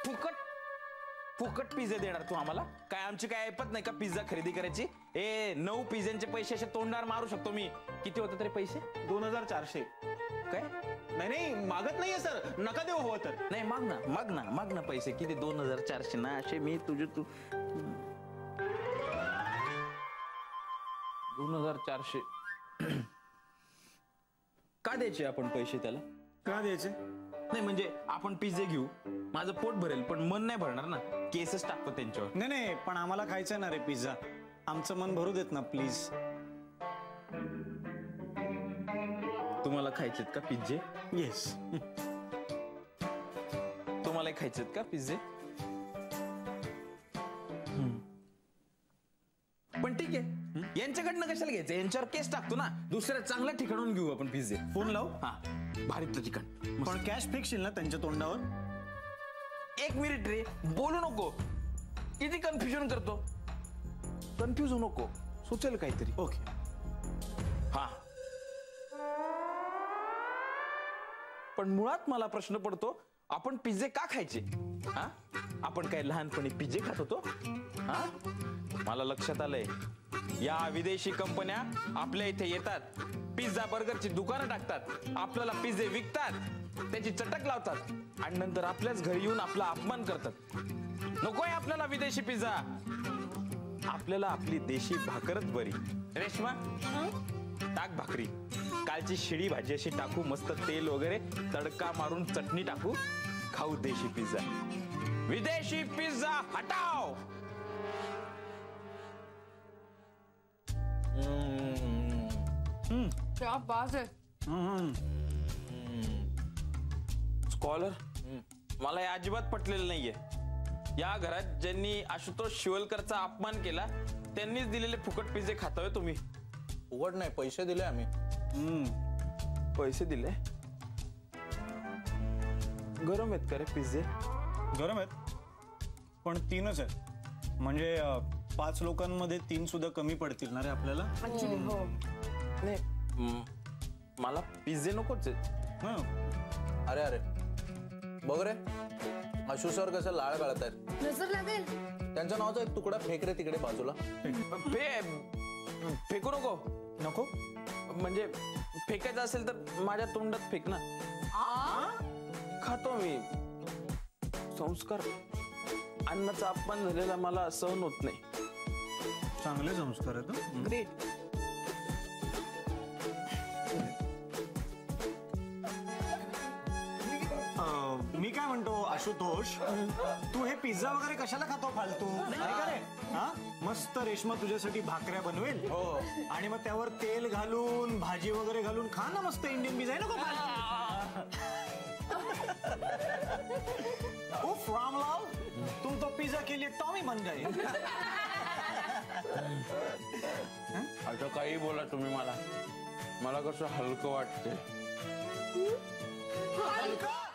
फुकट फुकट पिझ्झे देणार तू आम्हाला? काय आमची काय ऐपत नाही का पिझ्झा खरेदी करायची? 9 पिझ्झ्यांचे पैसे असे तोंडावर मारू शकतो मी. किती होते तरी पैसे? 2400. काय? नाही मागत नाहीये सर, नका देऊ हवं तर. नाही माग ना पैसे. किती? 2400 ना. असे मी तू 2400 का द्यायचे आपण पैसे त्याला? का द्यायचे? नाही म्हणजे आपण पिझ्झे घेऊ, माझं पोट भरेल पण मन नाही भरणार ना. केसच टाकतो त्यांच्यावर. नाही पण आम्हाला खायचं ना रे पिझ्झा. आमचं मन भरू देत ना प्लीज. तुम्हाला खायचेत का पिझ्झे? येस. तुम्हाला खायचेत का पिझ्झे? पण ठीक आहे, यांच्याकडनं कशाला घ्यायचं? यांच्यावर केस टाकतो ना. दुसऱ्या चांगल्या ठिकाणून घेऊ आपण पिझ्झे. फोन लावू? हा, भारीतलं ठिकाण. पण कॅश फेकशील ना त्यांच्या तोंडावर? 1 मिनिट रे, बोलू नको. किती कन्फ्युजन करतो. कन्फ्युज होऊ नको, सुचेल काहीतरी. ओके. हा, पण मुळात मला प्रश्न पडतो, आपण पिझ्झे का खायचे? हा, आपण काय लहानपणी पिझ्झे खात होतो? हा, मला लक्षात आलंय, या विदेशी कंपन्या आपल्या इथे येतात, पिझ्झा बर्गरची दुकानं टाकतात, आपल्याला पिझ्झे विकतात, त्याची चटक लावतात आणि नंतर आपल्याच घरी येऊन आपला अपमान करतात. नकोय आपल्याला विदेशी पिझ्झा. आपल्याला आपली देशी भाकरच बरी. रेश्मा, टाक भाकरी. कालची शिळी भाजी अशी टाकू, मस्त तेल वगैरे तडका मारून चटणी टाकू, खाऊ देशी पिझ्झा. विदेशी पिझ्झा हटाओ. क्या बात है. स्कॉलर, मला हे अजिबात पटलेलं नाहीये. या घरात ज्यांनी आशुतोष शिवलकरचा अपमान केला त्यांनीच दिलेले फुकट पिझ्झे खाताय तुम्ही. फुकट नाही, पैसे दिले आम्ही. पैसे दिले? गरम आहेत का रे पिझ्झे? गरम आहेत, पण 3च आहेत. म्हणजे 5 लोकांमध्ये 3 सुद्धा कमी पडतील ना रे आपल्याला. नाही, मला पिझ्झे नकोच आहेत. अरे बघ रे, आशु सर कसं लाळ गाळत आहेत. नजर लागेल. त्यांच्या नावाचा एक तुकडा फेक रे तिकडे बाजूला. फेकू नको. नको म्हणजे फेकायचं असेल तर माझ्या तोंडात फेक ना. खातो मी. संस्कार, अन्नाचा अपमान झालेला मला सहन होत नाही. चांगले संस्कार आहेत. ग्रेट. मी काय म्हणतो आशुतोष, तू हे पिझ्झा वगैरे कशाला खातो फालतू? हा, मस्त रेश्मा तुझ्यासाठी भाकऱ्या बनवेल. हो. आणि मग त्यावर तेल घालून भाजी वगैरे घालून खा ना मस्त इंडियन पिझ्झा. नको उफ रामलाल, तुम तो पिझ्झा के लिए टॉमी बन गए. आता काही बोला तुम्ही, मला कसं हलकं वाटते. हलका